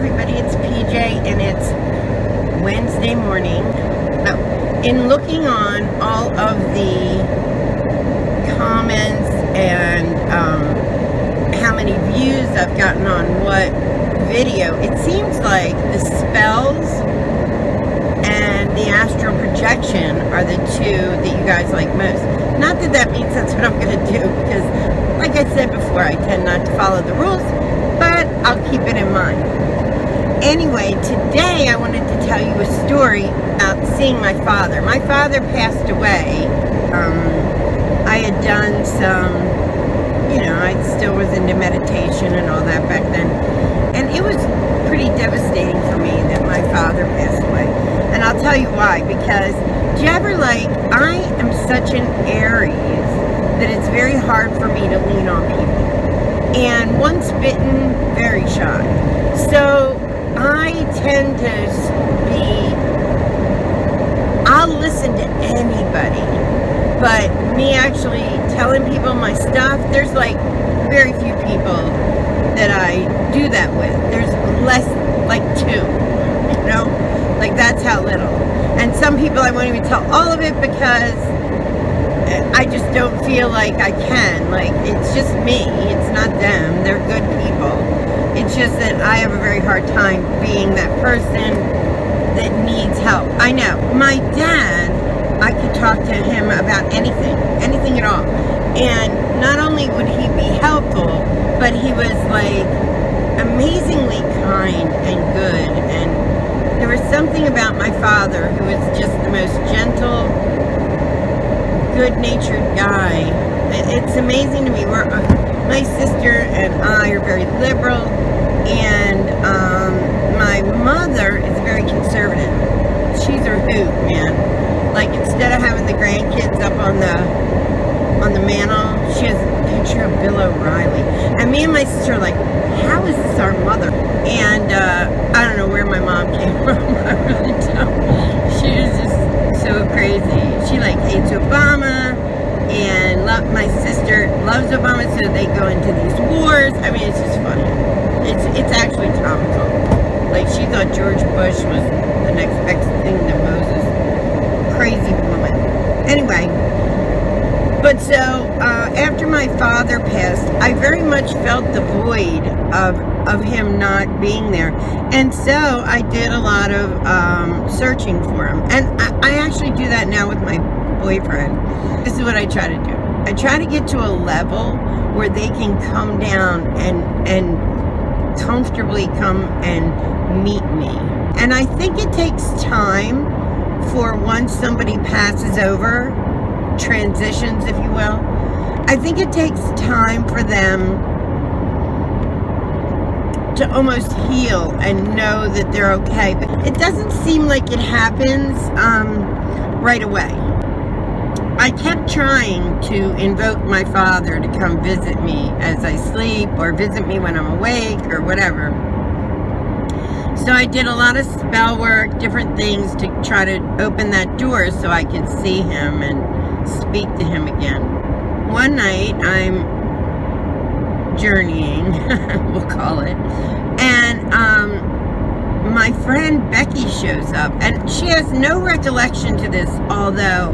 everybody, it's PJ and it's Wednesday morning. In looking on all of the comments and how many views I've gotten on what video, it seems like the spells and the astral projection are the two that you guys like most. Not that that means that's what I'm going to do, because like I said before, I tend not to follow the rules, but I'll keep it in mind. Anyway, today I wanted to tell you a story about seeing my father. My father passed away. I had done some, I still was into meditation and all that back then. And it was pretty devastating for me that my father passed away. And I'll tell you why. Because, do you ever I am such an Aries that it's very hard for me to lean on people. And once bitten, very shy. So I tend to I'll listen to anybody, but me actually telling people my stuff, there's very few people that I do that with. There's less, two, that's how little. And some people I won't even tell all of it because I just don't feel like I can. It's just me. It's not them. They're good people. It's just that I have a very hard time being that person that needs help. I know. My dad, I could talk to him about anything at all. And not only would he be helpful, but he was amazingly kind and good. And there was something about my father who was just the most gentle, good-natured guy. It's amazing to me. My sister and I are very liberal, and my mother is very conservative. She's her hoot, man. Instead of having the grandkids up on the mantle, she has a picture of Bill O'Reilly. And me and my sister are like, how is this our mother? And I don't know where my mom came from. I really don't. She was just so crazy. She hates Obama, and my sister loves Obama, so they go into these wars. I mean, it's just funny. It's actually comical. She thought George Bush was the next best thing to Moses. Crazy woman. Anyway, but so after my father passed, I very much felt the void of him not being there, and so I did a lot of searching for him. And I actually do that now with my boyfriend. This is what I try to do. I try to get to a level where they can come down and comfortably come and meet me. And I think it takes time for once somebody passes over, transitions, if you will. I think it takes time for them to almost heal and know that they're okay. But it doesn't seem like it happens right away. I kept trying to invoke my father to come visit me as I sleep, or visit me when I'm awake, or whatever. So I did a lot of spell work, different things to try to open that door so I could see him and speak to him again. One night, I'm journeying, we'll call it, and my friend Becky shows up, and she has no recollection to this, although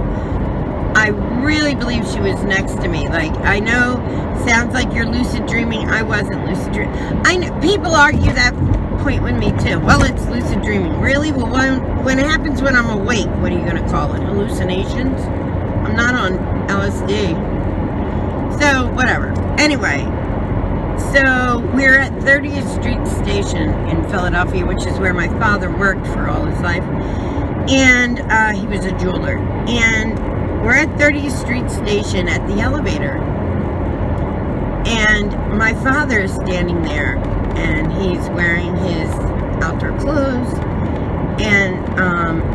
I really believe she was next to me. I know, sounds like you're lucid dreaming. I wasn't lucid dreaming. I know people argue that point with me too. Well, it's lucid dreaming. Really? Well, when it happens when I'm awake, what are you going to call it? Hallucinations? I'm not on LSD. So, whatever. Anyway, so we're at 30th Street Station in Philadelphia, which is where my father worked for all his life. And he was a jeweler. And we're at 30th Street Station at the elevator. And my father is standing there, and he's wearing his outdoor clothes. And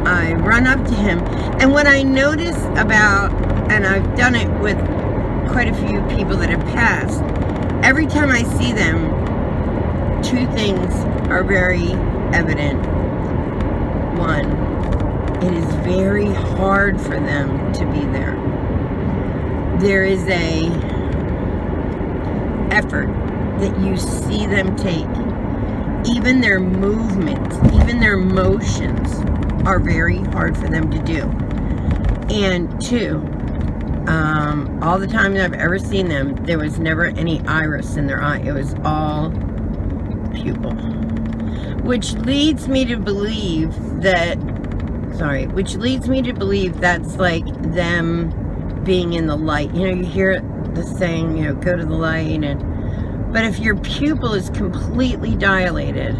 I run up to him. And what I notice about, and I've done it with quite a few people that have passed, every time I see them, two things are very evident. One, it is very hard for them to be there. There is a effort that you see them take. even their movements, even their motions are very hard for them to do. And two, all the times I've ever seen them, there was never any iris in their eye. It was all pupil. Which leads me to believe that, which leads me to believe that's like them being in the light. You know, you hear the saying, you know, go to the light. But if your pupil is completely dilated,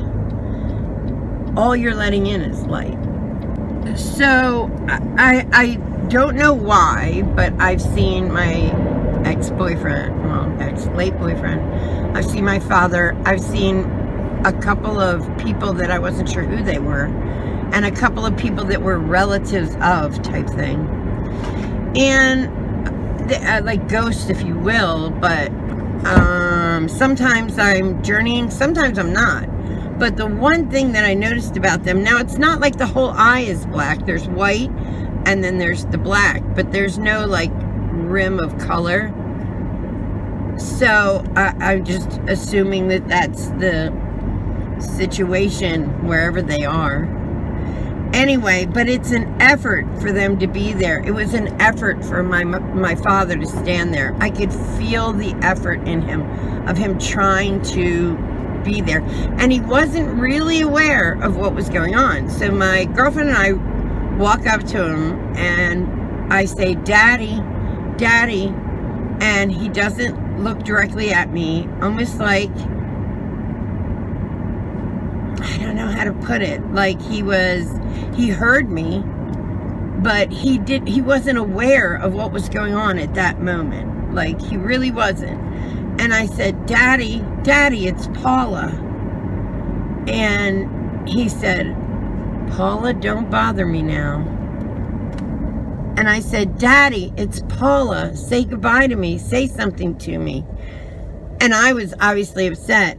all you're letting in is light. So I don't know why, but I've seen my ex-boyfriend, well, ex-late boyfriend, I've seen my father, I've seen a couple of people that I wasn't sure who they were, and a couple of people that were relatives of type thing. And like ghosts, if you will, but sometimes I'm journeying, sometimes I'm not. But the one thing that I noticed about them, now it's not like the whole eye is black. There's white and then there's the black, but there's no like rim of color. So I'm just assuming that that's the situation wherever they are. Anyway, but it's an effort for them to be there. It was an effort for my father to stand there. I could feel the effort in him, of him trying to be there. And he wasn't really aware of what was going on. So my girlfriend and I walk up to him and I say, Daddy, Daddy. And he doesn't look directly at me, almost like, I don't know how to put it, like he heard me, but he wasn't aware of what was going on at that moment. Like, he really wasn't. And I said, Daddy, Daddy, it's Paula. And he said, Paula, don't bother me now. And I said, Daddy, it's Paula. Say goodbye to me. Say something to me. And I was obviously upset.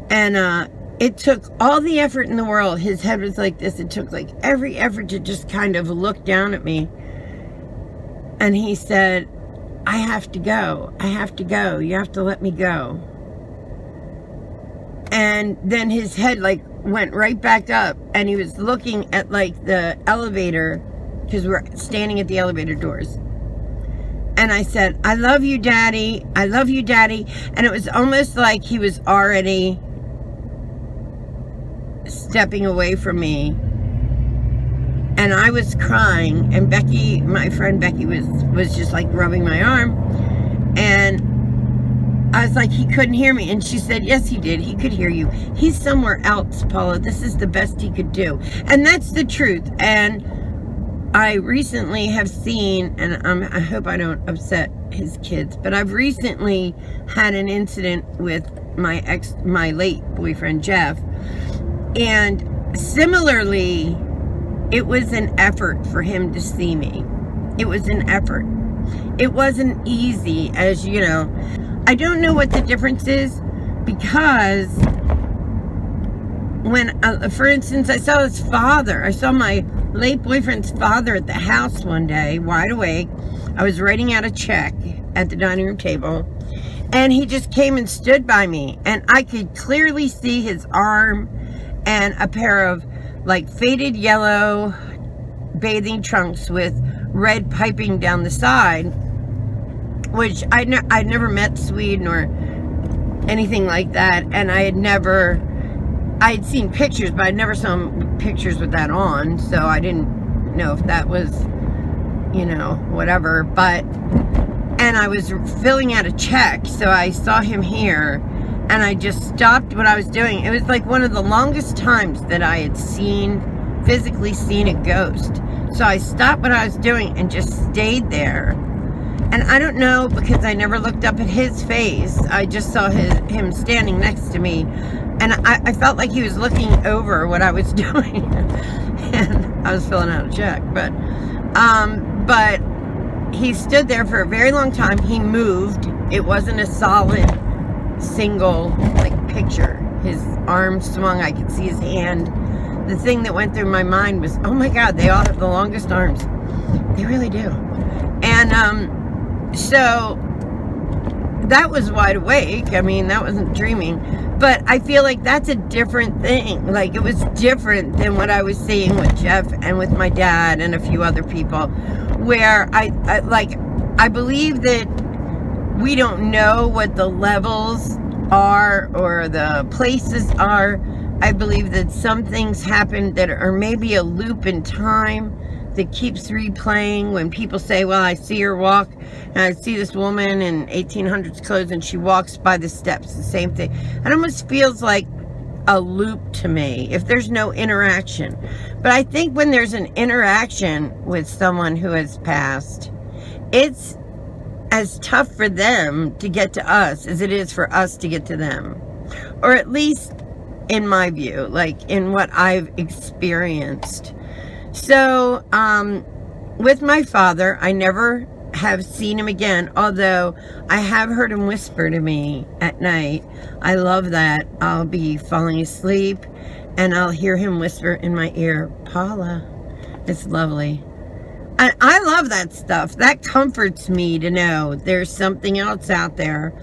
And it took all the effort in the world. His head was like this. It took like every effort to just kind of look down at me. And he said, I have to go. I have to go. You have to let me go. And then his head like went right back up. And he was looking at like the elevator, because we're standing at the elevator doors. And I said, I love you, Daddy. I love you, Daddy. And it was almost like he was already stepping away from me. And I was crying. And Becky, my friend Becky, was just like rubbing my arm. And I was like, he couldn't hear me. And she said, yes, he did. He could hear you. He's somewhere else, Paula. This is the best he could do. And that's the truth. And I recently have seen, and I hope I don't upset his kids, but I've recently had an incident with my late boyfriend, Jeff. And similarly, it was an effort for him to see me. It was an effort. It wasn't easy, as you know. I don't know what the difference is, because when, for instance, I saw his father. I saw my late boyfriend's father at the house one day, wide awake. I was writing out a check at the dining room table, and he just came and stood by me, and I could clearly see his arm and a pair of like faded yellow bathing trunks with red piping down the side, which I'd never met Sweden or anything like that, and I had seen pictures, but I never saw pictures with that on, so I didn't know if that was, you know, whatever. But, and I was filling out a check, so I saw him here, and I just stopped what I was doing. It was like one of the longest times that I had physically seen a ghost. So I stopped what I was doing and just stayed there. And I don't know, because I never looked up at his face. I just saw him standing next to me. And I felt like he was looking over what I was doing. And I was filling out a check. But he stood there for a very long time. He moved. It wasn't a solid, single, like, picture. His arm swung. I could see his hand. The thing that went through my mind was, oh my God, they all have the longest arms. They really do. And so that was wide awake. I mean, that wasn't dreaming. But I feel like that's a different thing. Like, it was different than what I was seeing with Jeff and with my dad and a few other people, where I believe that we don't know what the levels are or the places are. I believe that some things happen that are maybe a loop in time that keeps replaying. When people say, well, I see her walk, and I see this woman in 1800s clothes, and she walks by the steps, the same thing. It almost feels like a loop to me if there's no interaction. But I think when there's an interaction with someone who has passed, it's as tough for them to get to us as it is for us to get to them. Or at least in my view, like in what I've experienced. So, with my father, I never have seen him again, although I have heard him whisper to me at night. I love that. I'll be falling asleep and I'll hear him whisper in my ear, Paula. It's lovely. I love that stuff. That comforts me to know there's something else out there.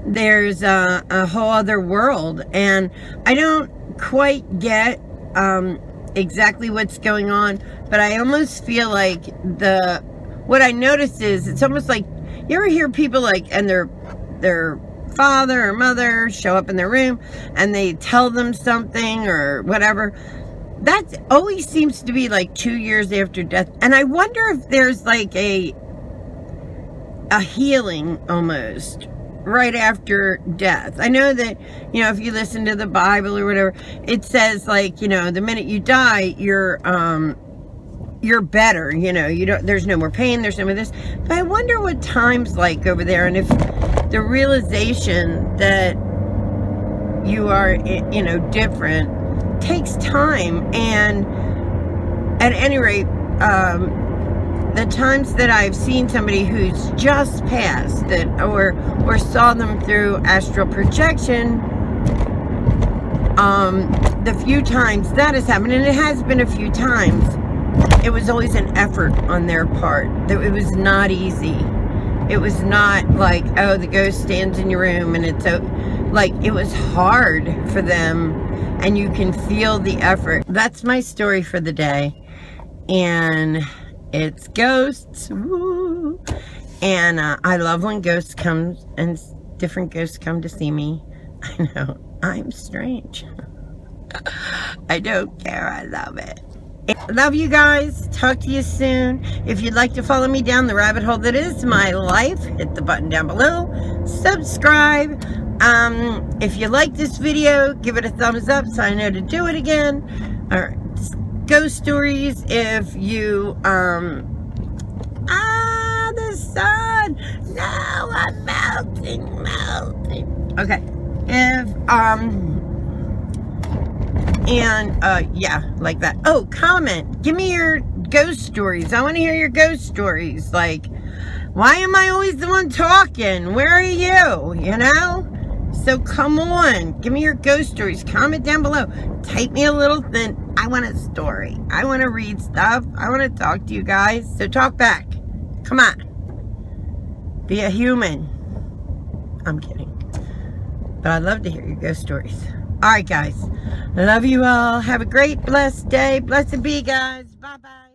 There's a whole other world, and I don't quite get exactly what's going on, but I almost feel like what I noticed is it's almost like, you ever hear people like, and their father or mother show up in their room and they tell them something or whatever. That always seems to be like 2 years after death, and I wonder if there's like a healing almost right after death. I know that, you know, if you listen to the Bible or whatever, it says like, you know, the minute you die, you're better, you know, there's no more pain, there's no more this. But I wonder what time's like over there, and if the realization that you are, you know, different takes time. And at any rate, the times that I've seen somebody who's just passed, or saw them through astral projection, the few times that has happened, and it has been a few times, it was always an effort on their part. It was not easy. It was not like, oh, the ghost stands in your room and it's like, it was hard for them, and you can feel the effort. That's my story for the day, and it's ghosts. Woo. And I love when ghosts come, and different ghosts come to see me. I know, I'm strange. I don't care, I love it. Love you guys. Talk to you soon. If you'd like to follow me down the rabbit hole that is my life, hit the button down below. Subscribe. If you like this video, give it a thumbs up so I know to do it again. Or ghost stories. If you the sun. No, I'm melting. Okay. Yeah, like that. Oh, comment. Give me your ghost stories. I want to hear your ghost stories. Like, why am I always the one talking? Where are you? You know? So come on. Give me your ghost stories. Comment down below. Type me a little thing. I want a story. I want to read stuff. I want to talk to you guys. So talk back. Come on. Be a human. I'm kidding. But I'd love to hear your ghost stories. Alright guys, I love you all. Have a great, blessed day. Blessed be, guys. Bye-bye.